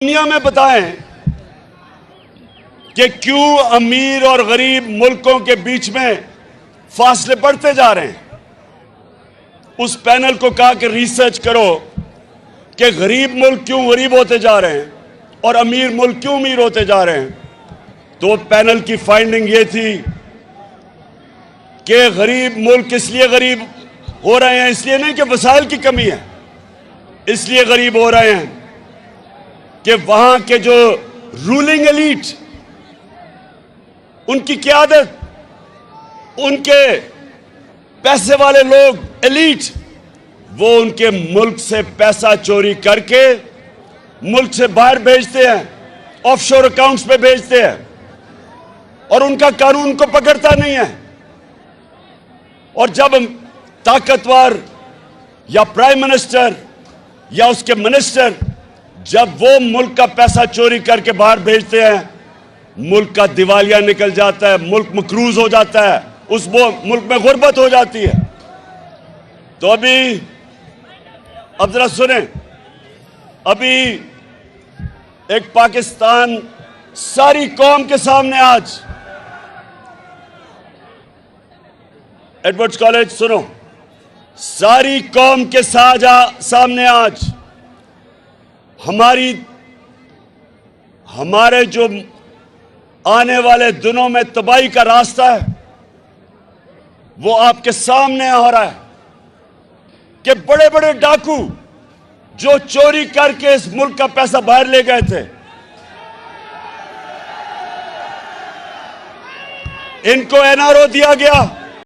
दुनिया में बताएं कि क्यों अमीर और गरीब मुल्कों के बीच में फासले बढ़ते जा रहे हैं। उस पैनल को कहा कि रिसर्च करो कि गरीब मुल्क क्यों गरीब होते जा रहे हैं और अमीर मुल्क क्यों अमीर होते जा रहे हैं। तो पैनल की फाइंडिंग ये थी कि गरीब मुल्क इसलिए गरीब हो रहे हैं, इसलिए नहीं कि वसाइल की कमी है, इसलिए गरीब हो रहे हैं कि वहां के जो रूलिंग एलीट, उनकी क़यादत, उनके पैसे वाले लोग एलीट, वो उनके मुल्क से पैसा चोरी करके मुल्क से बाहर भेजते हैं, ऑफशोर अकाउंट्स पे भेजते हैं और उनका कानून उनको पकड़ता नहीं है। और जब ताकतवर या प्राइम मिनिस्टर या उसके मिनिस्टर जब वो मुल्क का पैसा चोरी करके बाहर भेजते हैं, मुल्क का दिवालिया निकल जाता है, मुल्क मकरूज हो जाता है, उस वो मुल्क में गुर्बत हो जाती है। तो अभी अब जरा सुने, अभी एक पाकिस्तान सारी कौम के सामने आज, एडवर्ड्स कॉलेज सुनो, सारी कौम के सामने आज हमारे जो आने वाले दिनों में तबाही का रास्ता है वो आपके सामने हो रहा है कि बड़े बड़े डाकू जो चोरी करके इस मुल्क का पैसा बाहर ले गए थे, इनको एनआरओ दिया गया,